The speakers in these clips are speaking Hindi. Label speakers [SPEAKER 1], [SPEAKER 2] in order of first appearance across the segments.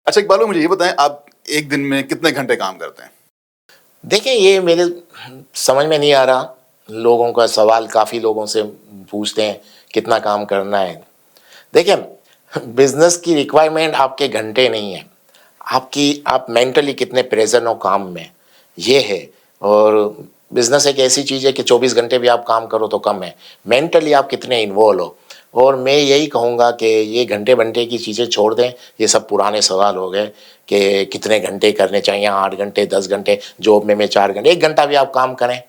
[SPEAKER 1] अच्छा इकबाल भाई, मुझे ये बताएं, आप एक दिन में कितने घंटे काम करते हैं?
[SPEAKER 2] देखिए, ये मेरे समझ में नहीं आ रहा। लोगों का सवाल काफ़ी लोगों से पूछते हैं कितना काम करना है। देखिए, बिजनेस की रिक्वायरमेंट आपके घंटे नहीं है, आप मेंटली कितने प्रेजेंट हो काम में, ये है। और बिजनेस एक ऐसी चीज़ है कि 24 घंटे भी आप काम करो तो कम है, मेंटली आप कितने इन्वॉल्व हो। और मैं यही कहूँगा कि ये घंटे घंटे की चीज़ें छोड़ दें, ये सब पुराने सवाल हो गए कि कितने घंटे करने चाहिए, 8 घंटे 10 घंटे, जॉब में 4 घंटे, 1 घंटा भी आप काम करें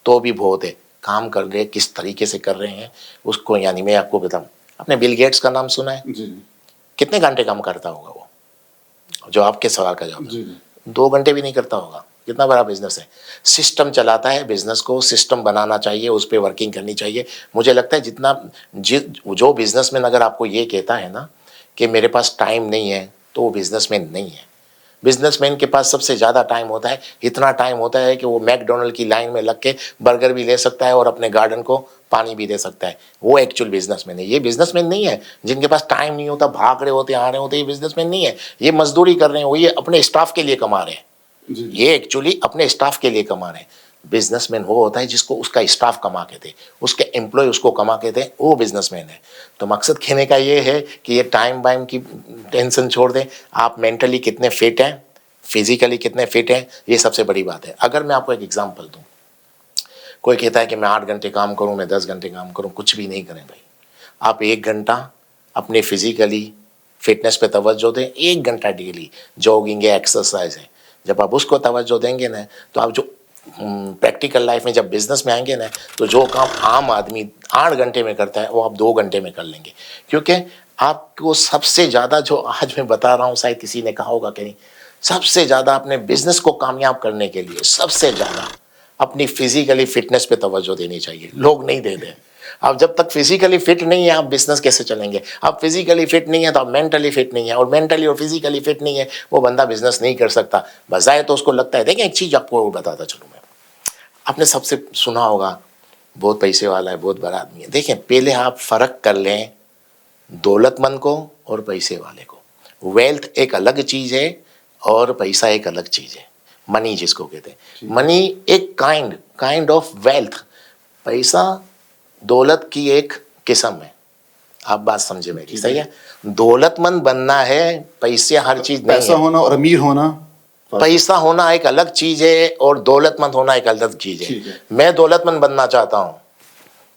[SPEAKER 2] तो भी बहुत है। काम कर रहे किस तरीके से कर रहे हैं उसको, यानी मैं आपको बताऊँ, आपने बिल गेट्स का नाम सुना है?
[SPEAKER 1] जी
[SPEAKER 2] कितने घंटे काम करता होगा वो? जो आपके सवाल का जवाब
[SPEAKER 1] जी।
[SPEAKER 2] है, 2 घंटे भी नहीं करता होगा। कितना बड़ा बिजनेस है, सिस्टम चलाता है। बिजनेस को सिस्टम बनाना चाहिए, उस पर वर्किंग करनी चाहिए। मुझे लगता है जितना जो बिजनेसमैन अगर आपको ये कहता है ना कि मेरे पास टाइम नहीं है, तो वो बिजनेसमैन नहीं है। बिजनेसमैन के पास सबसे ज़्यादा टाइम होता है, इतना टाइम होता है कि वो मैकडोनल्ड की लाइन में लग के बर्गर भी ले सकता है और अपने गार्डन को पानी भी दे सकता है। वो एक्चुअल बिजनेसमैन है। ये बिजनेसमैन नहीं है जिनके पास टाइम नहीं होता, भाग रहे होते, आ रहे होते। ये बिजनेसमैन नहीं है, ये मजदूरी कर रहे हैं, वो ये अपने स्टाफ के लिए कमा रहे हैं। ये एक्चुअली अपने स्टाफ के लिए कमा रहे हैं। बिजनेसमैन वो होता है जिसको उसका स्टाफ कमा के दे, उसके एम्प्लॉय उसको कमा के दे, वो बिजनेसमैन है। तो मकसद कहने का ये है कि ये टाइम वाइम की टेंशन छोड़ दें। आप मेंटली कितने फिट हैं, फिजिकली कितने फिट हैं, ये सबसे बड़ी बात है। अगर मैं आपको एक एग्जांपल दूं, कोई कहता है कि मैं 8 घंटे काम करूं, मैं 10 घंटे काम करूं, कुछ भी नहीं करें भाई। आप 1 घंटा अपने फिजिकली फिटनेस पे तवज्जो दें, 1 घंटा डेली। जॉगिंग है, एक्सरसाइज है, जब आप उसको तवज्जो देंगे ना, तो आप जो प्रैक्टिकल लाइफ में जब बिजनेस में आएंगे ना, तो जो काम आम आदमी 8 घंटे में करता है वो आप 2 घंटे में कर लेंगे। क्योंकि आपको सबसे ज़्यादा, जो आज मैं बता रहा हूँ, शायद किसी ने कहा होगा कि नहीं, सबसे ज़्यादा अपने बिजनेस को कामयाब करने के लिए सबसे ज़्यादा अपनी फिजिकली फिटनेस पे तवज्जो देनी चाहिए। लोग नहीं दे रहे। आप जब तक फिजिकली फिट नहीं है, आप बिजनेस कैसे चलेंगे? आप फिजिकली फिट नहीं है तो आप मेंटली फिट नहीं है, और मेंटली और फिजिकली फिट नहीं है, वो बंदा बिजनेस नहीं कर सकता। बजाय तो उसको लगता है। देखिए, एक चीज़ आपको बताता चलूँ मैं, आपने सबसे सुना होगा बहुत पैसे वाला है, बहुत बड़ा आदमी है। देखें, पहले आप फर्क कर लें दौलतमंद को और पैसे वाले को। वेल्थ एक अलग चीज़ है और पैसा एक अलग चीज़ है। मनी जिसको कहते हैं, मनी एक काइंड ऑफ वेल्थ। पैसा दौलत की एक किस्म है। आप बात समझे मेरी, सही है? दौलतमंद बनना है, पैसे हर चीज नहीं
[SPEAKER 1] पैसा
[SPEAKER 2] है।
[SPEAKER 1] होना और अमीर होना,
[SPEAKER 2] पैसा होना एक अलग चीज है और दौलतमंद होना एक अलग चीज है। मैं दौलतमंद बनना चाहता हूँ,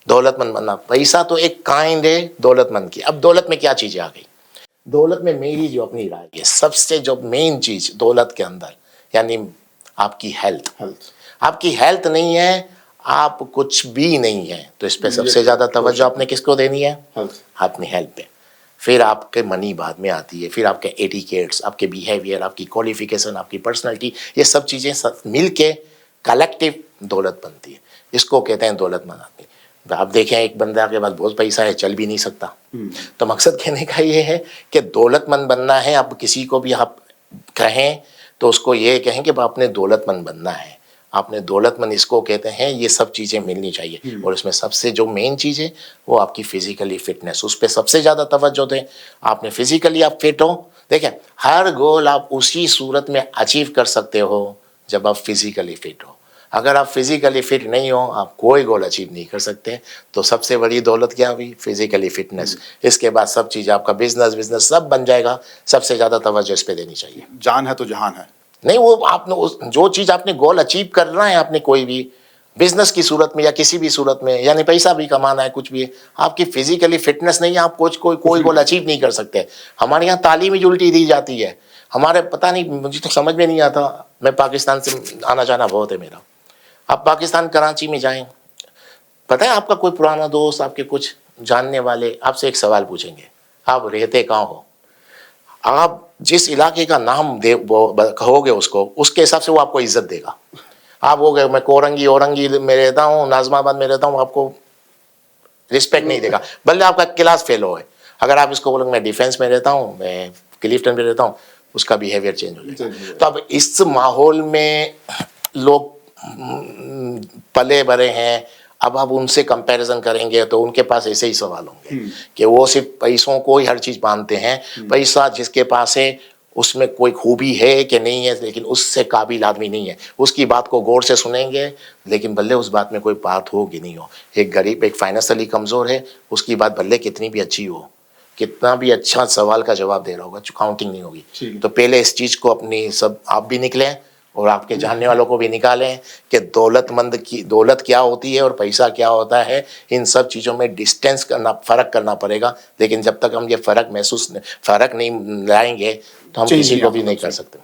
[SPEAKER 2] दौलतमंद बनना। पैसा तो एक काइंड है दौलतमंद की। अब दौलत में क्या चीजें आ गई? दौलत में मेरी जो अपनी राय है, सबसे जो मेन चीज दौलत के अंदर, यानी आपकी हेल्थ। आपकी हेल्थ नहीं है, आप कुछ भी नहीं है। तो इस पे सबसे ज्यादा तवज्जो आपने किसको देनी है? अपनी हेल्थ पे। फिर आपके मनी बाद में आती है, फिर आपके एटिकेट्स, आपके बिहेवियर, आपकी क्वालिफिकेशन, आपकी पर्सनालिटी, ये सब चीजें सब मिल के कलेक्टिव दौलत बनती है। इसको कहते हैं दौलतमंद आदमी। आप देखें, एक बंदा के पास बहुत पैसा है, चल भी नहीं सकता। तो मकसद कहने का ये है कि दौलतमंद बनना है। आप किसी को भी आप कहें तो उसको ये कहें कि आपने दौलतमंद बनना है। आपने दौलतमंद इसको कहते हैं, ये सब चीज़ें मिलनी चाहिए। और इसमें सबसे जो मेन चीज़ है वो आपकी फिजिकली फिटनेस, उस पर सबसे ज़्यादा तवज्जो दें। आपने फिजिकली आप फिट हो। देखें, हर गोल आप उसी सूरत में अचीव कर सकते हो जब आप फिजिकली फिट हो। अगर आप फिजिकली फिट नहीं हो, आप कोई गोल अचीव नहीं कर सकते। तो सबसे बड़ी दौलत क्या हुई? Physically fitness. इसके बाद सब चीज़, आपका बिजनेस सब बन जाएगा। सबसे ज़्यादा तवज्जो इस पे देनी चाहिए।
[SPEAKER 1] जान है तो जहान है।
[SPEAKER 2] नहीं, वो आपने जो चीज़ आपने गोल अचीव करना है, आपने कोई भी बिजनेस की सूरत में या किसी भी सूरत में, यानी पैसा भी कमाना है, कुछ भी है, आपकी फिजिकली फिटनेस नहीं है, आप कोई गोल अचीव नहीं कर सकते। हमारे यहाँ तालीम ही उल्टी दी जाती है। हमारे पता नहीं, मुझे तो समझ में नहीं आता। मैं पाकिस्तान से आना जाना बहुत है मेरा। आप पाकिस्तान कराची में जाएं, पता है आपका कोई पुराना दोस्त, आपके कुछ जानने वाले आपसे एक सवाल पूछेंगे, आप रहते कहाँ हो? आप जिस इलाके का नाम कहोगे उसको, उसके हिसाब से वो आपको इज्जत देगा। आप हो गए, मैं औरंगी में रहता हूँ, नाजमाबाद में रहता हूँ, आपको रिस्पेक्ट नहीं देगा, भले आपका क्लास फेल हो है। अगर आप इसको बोलोगे मैं डिफेंस में रहता हूँ, मैं क्लिफ्टन में रहता हूँ, उसका बिहेवियर चेंज हो जाएगा। तो अब इस माहौल में लोग पले बड़े हैं। अब आप उनसे कंपैरिजन करेंगे तो उनके पास ऐसे ही सवाल होंगे कि वो सिर्फ पैसों को ही हर चीज़ मानते हैं। पैसा जिसके पास है उसमें कोई खूबी है कि नहीं है, लेकिन उससे काबिल आदमी नहीं है। उसकी बात को गौर से सुनेंगे, लेकिन भले उस बात में कोई बात हो कि नहीं हो। एक गरीब, एक फाइनेंशियली कमज़ोर है, उसकी बात भले कितनी भी अच्छी हो, कितना भी अच्छा सवाल का जवाब दे रहा होगा, काउंटिंग नहीं होगी। तो पहले इस चीज़ को अपनी सब आप भी निकलें और आपके जानने वालों को भी निकालें कि दौलतमंद की दौलत क्या होती है और पैसा क्या होता है। इन सब चीज़ों में डिस्टेंस करना, फ़र्क करना पड़ेगा। लेकिन जब तक हम ये फ़र्क नहीं लाएंगे तो हम
[SPEAKER 1] Change
[SPEAKER 2] किसी
[SPEAKER 1] नहीं
[SPEAKER 2] को
[SPEAKER 1] आ
[SPEAKER 2] भी नहीं
[SPEAKER 1] सकता।
[SPEAKER 2] कर सकते।